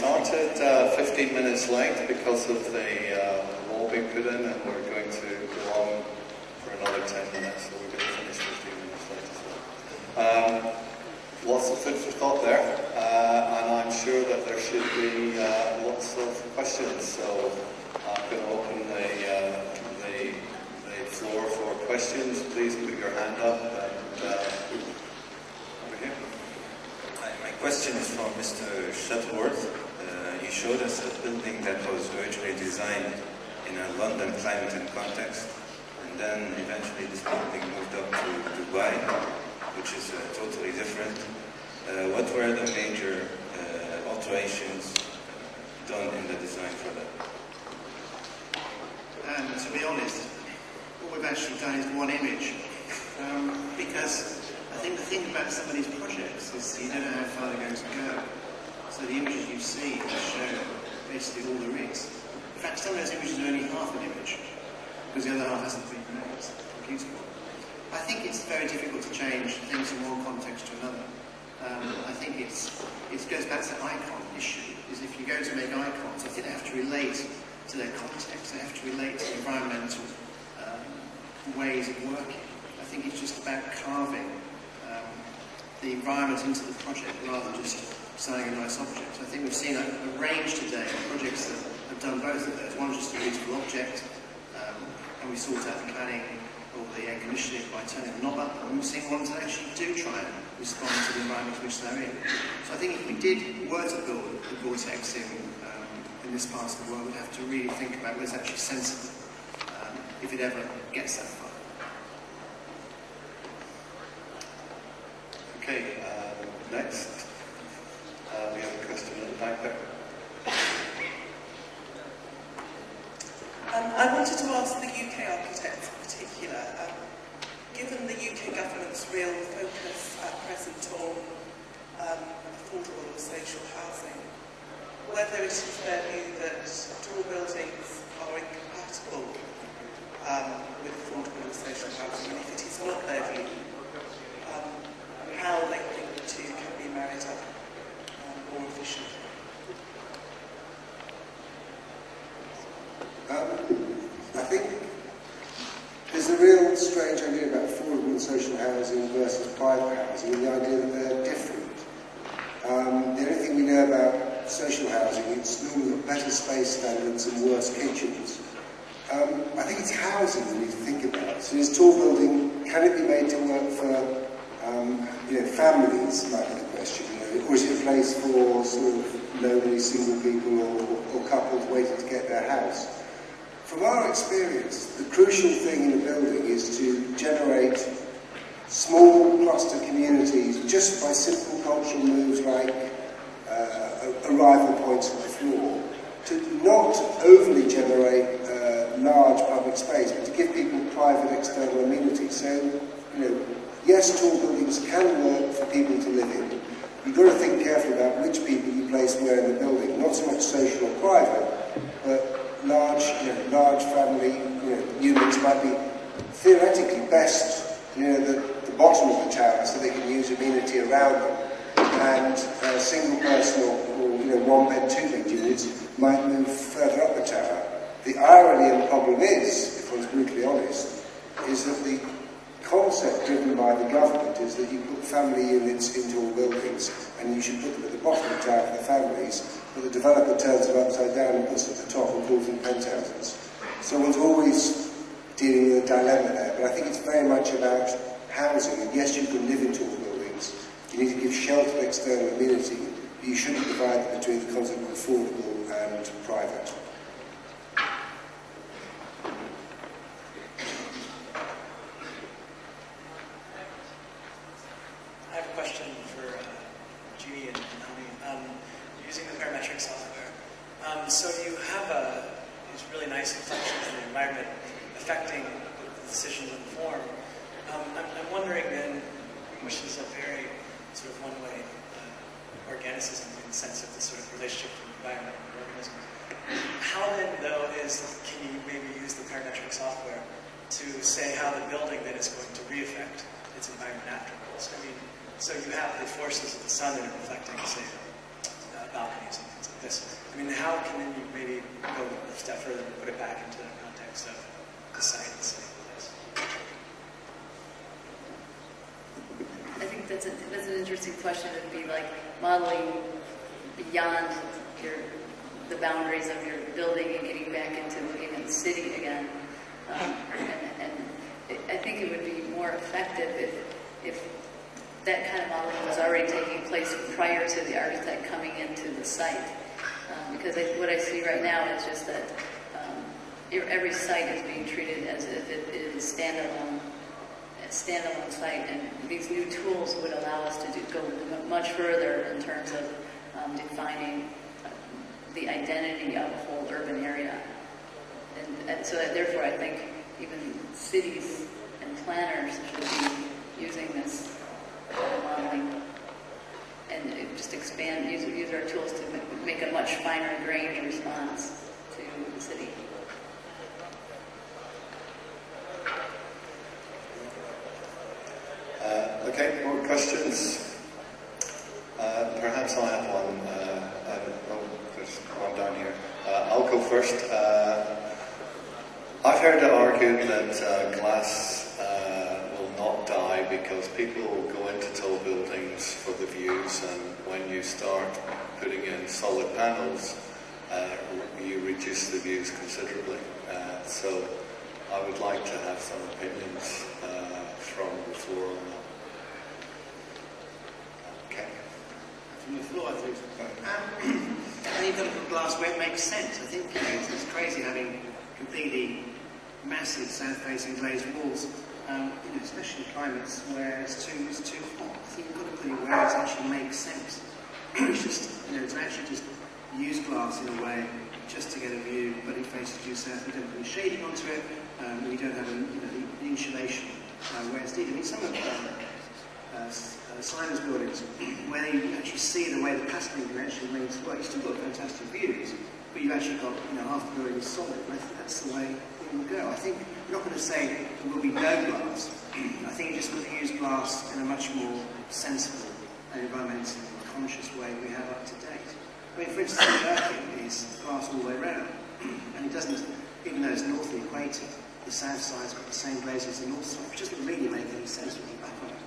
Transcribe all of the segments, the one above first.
started 15 minutes late because of the wall being put in, and we're going to go on for another 10 minutes, so we're going to finish 15 minutes late as well. Lots of food for thought there, and I'm sure that there should be lots of questions, so I'm going to open the floor for questions. Please put your hand up, and over here. My question is from Mr. Shuttleworth. He showed us a building that was originally designed in a London climate and context, and then eventually this building moved up to Dubai, which is totally different. What were the major alterations done in the design for that? And to be honest, what we've actually done is one image, because I think the thing about some of these projects is you don't know how far they're going to go. So the images you see show basically all the rigs. In fact, some of those images are only half an image, because the other half hasn't been made computable. I think it's very difficult to change things from one context to another. I think it goes back to the icon issue, is if you go to make icons, I think they have to relate to their context, they have to relate to environmental ways of working. I think it's just about carving the environment into the project rather than just selling a nice object. I think we've seen a range today of projects that have done both of those. One is just a beautiful object, and we sort out the cladding or the air conditioning by turning the knob up, and we've seen ones that actually do try and respond to the environment in which they're in. So I think if we were to build the vortex in this part of the world, we'd have to really think about whether it's actually sensible, if it ever gets that far. Okay, next. We have a question at the back there. I wanted to ask the UK architects in particular, given the UK government's real focus at present on affordable or social housing, whether it is their view that tall buildings are incompatible with affordable and social housing, and if it is not their view, how they think the two can be married up more efficiently. I think there's a real strange idea about affordable and social housing versus private housing, and the idea that they're different. The only thing we know about social housing, it's normally got better space standards and worse kitchens. I think it's housing we need to think about. So is tall building, can it be made to work for families, might be the question, or is it a place for sort of lonely single people or couples waiting to get their house? From our experience, the crucial thing in a building is to generate small cluster communities just by simple cultural moves like arrival points on the floor, to not overly generate large public space, but to give people private external amenities. So, yes, tall buildings can work for people to live in. You've got to think carefully about which people you place where in the building, not so much social or private, but large family units might be theoretically best, the bottom of the tower, so they can use amenity around them, and single person or one bed, two bed units might move further up the tower. The irony and the problem is, if one's brutally honest, is that the concept driven by the government is that you put family units into all buildings and you should put them at the bottom of the tower for the families, but the developer turns them upside down and puts them at the top and calls them penthouses. So one's always dealing with a dilemma there, but I think it's very much about housing, and yes, you can live in tall buildings, you need to give shelter and external amenity, but you shouldn't divide between the concept of affordable and private. I have a question for Jeanne and Hani. Using the parametric software, so you have these really nice inflections in the environment affecting the decisions in the form. I'm wondering then, which is a very sort of one-way organicism in the sense of the sort of relationship between environment and organism. How then, though, can you maybe use the parametric software to say how the building then is going to re-affect its environment afterwards? I mean, so you have the forces of the sun that are reflecting, say, balconies and things like this. I mean, how can then you maybe go a step further and put it back into the context of the site and say this? I think that's an interesting question. It would be like modeling beyond the boundaries of your building and getting back into looking at the city again. And I think it would be more effective if that kind of modeling was already taking place prior to the architect coming into the site. Because what I see right now is just that every site is being treated as if it is standalone site, and these new tools would allow us to go much further in terms of defining the identity of a whole urban area. And so therefore I think even cities and planners should be using this modeling and just expand, use our tools to make a much finer grained response to the city. Okay, more questions? Perhaps I have one. There's one down here. I'll go first. I've heard it argued that glass will not die because people go into tall buildings for the views, and when you start putting in solid panels, you reduce the views considerably. So I would like to have some opinions from the floor on that. Okay. From the floor, I think. And you've got to put glass where it makes sense. I think it's crazy having completely massive south-facing glazed walls, especially in climates where it's too hot. I think you've got to put it where it actually makes sense. It's just, to actually just use glass in a way just to get a view, but it faces due south. You don't put any shading onto it. You don't have the insulation where it's needed. I mean, some of Simon's buildings, where you actually see the way the plastering can actually make it work, you've still got fantastic views, but you've actually got half the building is solid. And I think that's the way it will go. I think we're not going to say there will be no glass. I think you're just going to use glass in a much more sensible and environmentally conscious way we have up to date. I mean, for instance, Birkin is glass all the way around, and it doesn't, even though it's north of the equator, the south side's got the same glaze as the north side, which doesn't really make any sense when you look back on it.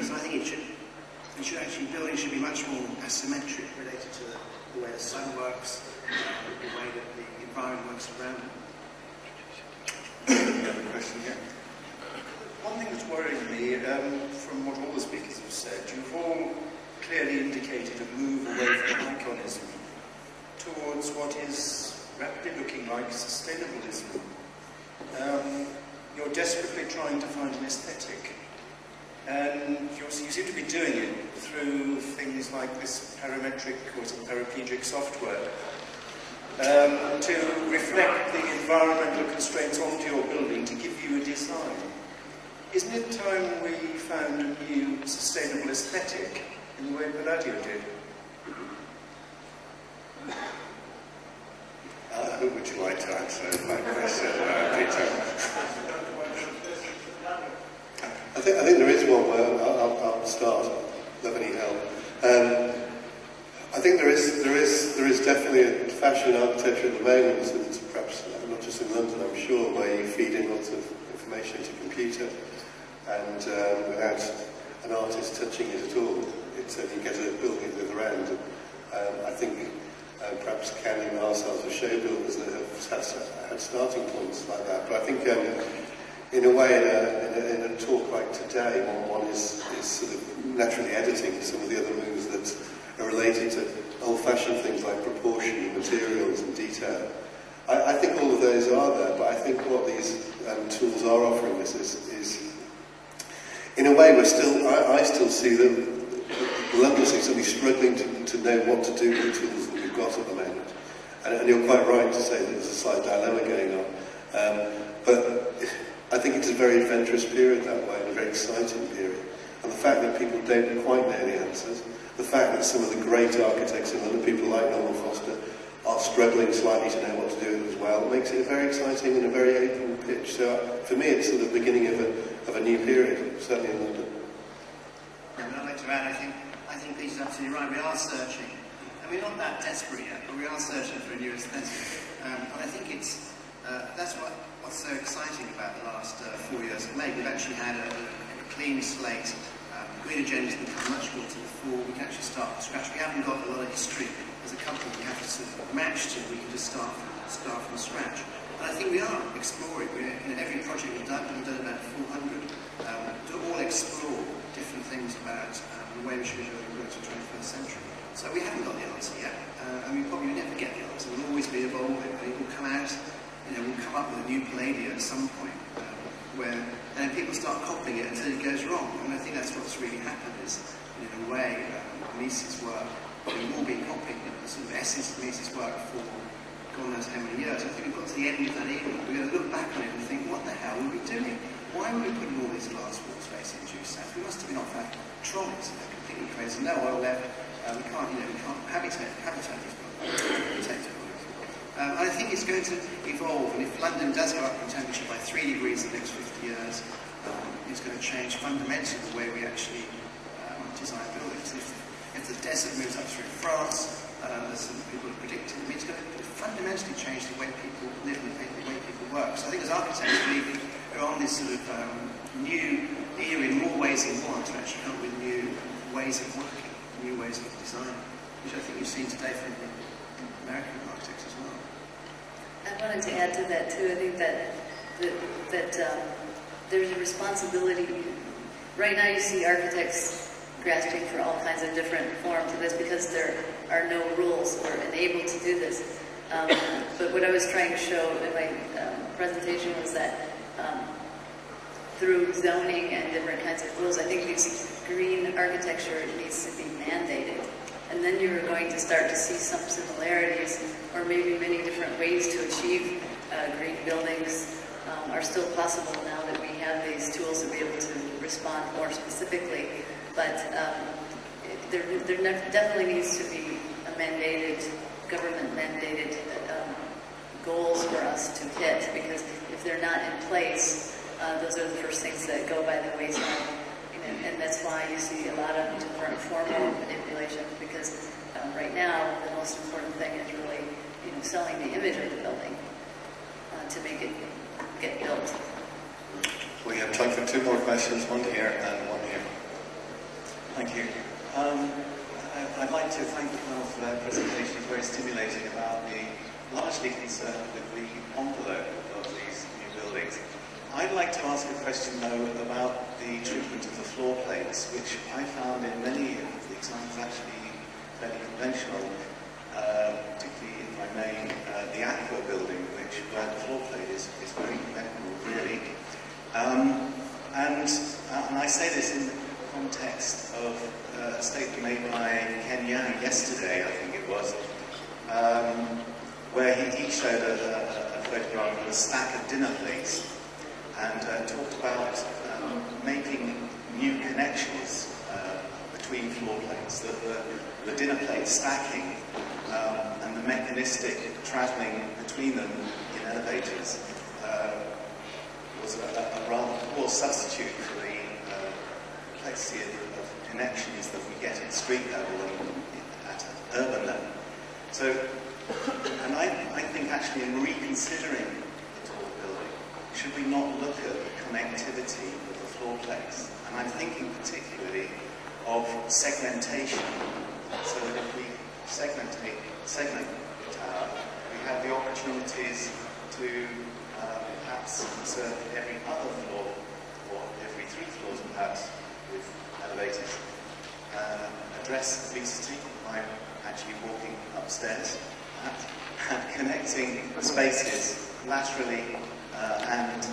So I think it should actually, building should be much more asymmetric related to the way the sun works, the way that the environment works around it. Another question here? One thing that's worrying me, from what all the speakers have said, you've all clearly indicated a move away from iconism towards what is rapidly looking like sustainabilism. You're desperately trying to find an aesthetic, and you seem to be doing it through things like this parametric or paraplegic software to reflect the environmental constraints onto your building to give you a design. Isn't it time we found a new sustainable aesthetic in the way Palladio did? Who would you like to answer my question, Peter? I think there is one where I'll start. Love any help. I think there is definitely a fashion architecture at the moment. It's perhaps not just in London, I'm sure, where you feed in lots of information to computer, and without an artist touching it at all, you get a building to live around. I think perhaps Canning ourselves as show builders that have had starting points like that. But I think in a way, in a talk like today, one is sort of naturally editing some of the other moves that are related to old-fashioned things like proportion and materials and detail. I think all of those are there, but I think what these tools are offering us is in a way, I still see them. London seems to be struggling to know what to do with the tools that we've got at the moment. And you're quite right to say that there's a slight dilemma going on. But I think it's a very adventurous period that way, and a very exciting period. And the fact that people don't quite know the answers, the fact that some of the great architects in London, people like Norman Foster, are struggling slightly to know what to do with it as well, makes it a very exciting and a very open pitch. So for me, it's sort of the beginning of a new period, certainly in London. Yeah, I'd like to add, I think Peter's absolutely right. We are searching. And we're not that desperate yet, but we are searching for a new aesthetic. And I think that's what's so exciting about the last 4 years of Meg. We've actually had a clean slate. Green agenda has become much more to the fore. We can actually start from scratch. We haven't got a lot of history as a company we have to sort of match to. We can just start from scratch. And I think we are exploring. Every project we've done about 400, to all explore different things about the way we should be doing work in the 21st century. So we haven't got the answer yet, and we probably never get the answer. We'll always be evolving, and it will come out, we'll come up with a new Palladio at some point, and people start copying it until it goes wrong. And I think that's what's really happened is, in a way, Mises' work, we've all been copying the sort of essence of Mises' work for God knows how many years. I think we've got to the end of that era. We're going to look back on it and think, what the hell were we doing? Why were we putting all these glass wall space in Jews' We must have been off our trolleys, completely crazy. No oil left. We can't habitate these buildings. And I think it's going to evolve, and if London does go up in temperature by 3 degrees in the next 50 years, it's going to change fundamentally the way we actually design buildings. If the desert moves up through France, as some people have predicted, it's going to fundamentally change the way people live and the way people work. So I think as architects, we're on this sort of new era in more ways than one to actually come up with new ways of working, new ways of design, which I think you've seen today from the American architects as well. I wanted to add to that too. I think that there's a responsibility. Right now you see architects grasping for all kinds of different forms of this because there are no rules or enabled to do this. But what I was trying to show in my presentation was that through zoning and different kinds of rules, I think this green architecture needs to be mandated. And then you're going to start to see some similarities, or maybe many different ways to achieve green buildings are still possible now that we have these tools to be able to respond more specifically. But there definitely needs to be a mandated, government-mandated goals for us to hit, because if they're not in place, those are the first things that go by the wayside. And that's why you see a lot of different formal manipulation, because right now the most important thing is really selling the image of the building to make it get built. We have time for 2 more questions, one here and one here. Thank you. I'd like to thank the panel for their presentation. It's very stimulating about the largely concerned with the envelope of these new buildings. I'd like to ask a question, though, about the treatment of the floor plates, which I found in many of the examples actually fairly conventional, particularly in my main, the Aqua building, where the floor plate is very conventional, really. And I say this in the context of a statement made by Jeanne Gang yesterday, I think it was, where he showed a photograph of a stack of dinner plates and talked about making new connections between floor plates, the dinner plate stacking and the mechanistic travelling between them in elevators was a rather poor substitute for the complexity of connections that we get at street level and at urban level. So, and I think actually in reconsidering the tall building, should we not look at the connectivity of the floor plates? And I'm thinking particularly of segmentation, so that if we segment the tower, we have the opportunities to perhaps insert every other floor, or every 3 floors perhaps, with elevators, address obesity by actually walking upstairs, and connecting spaces laterally and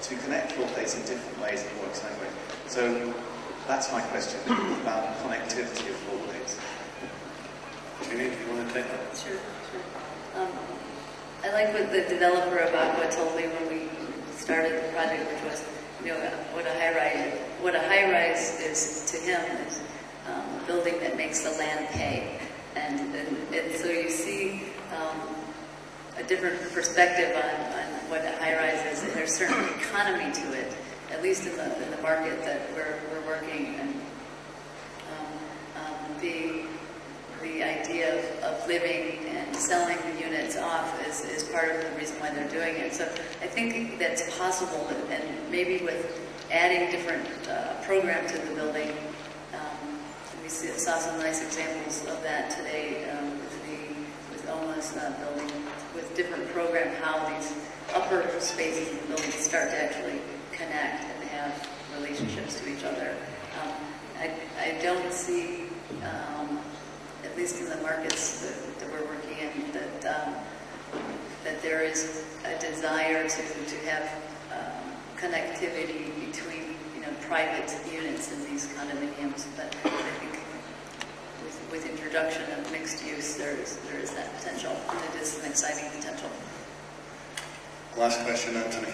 to connect floor plates in different ways and more exciting ways. So that's my question about connectivity of floor plates. Jeanne, do you want to take that? Sure. I like what the developer of Aqua told me when we started the project, which was, what a high rise is to him is a building that makes the land pay, and so you see a different perspective on what a high rise is. And there's certain economy to it, at least in the market that we're working in. the idea of living and selling the units off is part of the reason why they're doing it. So I think that's possible, and maybe with adding different programs to the building. We saw some nice examples of that today with Oma's building, with different program, how these upper spaces in the building start to actually connect and have relationships to each other. I don't see, at least in the markets that we're working in, that there is a desire to have connectivity between private units in these condominiums. But I think with introduction of mixed use, there is that potential, and it is an exciting potential. Last question, Anthony.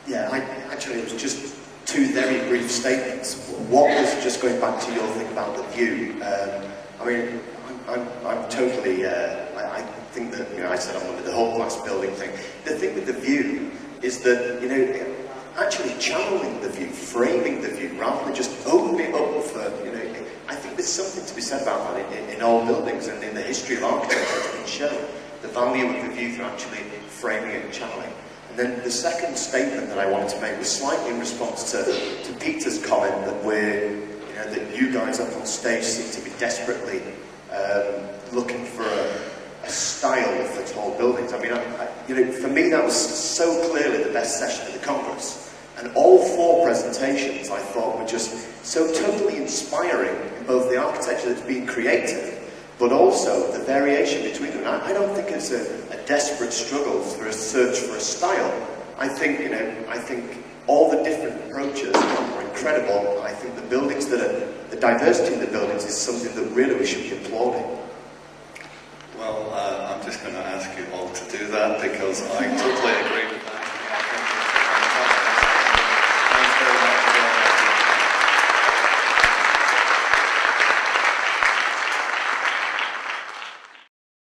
Yeah, actually it was just two very brief statements. One was just going back to your thing about the view. I mean, I'm totally, I think that, I said I'm under the whole glass building thing. The thing with the view is that, actually channeling the view, framing the view, rather than just opening it up for, I think there's something to be said about that in all buildings and in the history of architecture that's been shown. The value of the view through actually framing it and channeling. And then the second statement that I wanted to make was slightly in response to Peter's comment that that you guys up on stage seem to be desperately looking for a style for tall buildings. I mean, for me that was so clearly the best session of the Congress. And all four presentations I thought were just so totally inspiring in both the architecture that's being created, but also the variation between them. I don't think it's a desperate struggle for a search for a style. I think, I think all the different approaches are incredible. I think the buildings the diversity in the buildings is something that really we should be applauding. Well, I'm just going to ask you all to do that because I totally agree with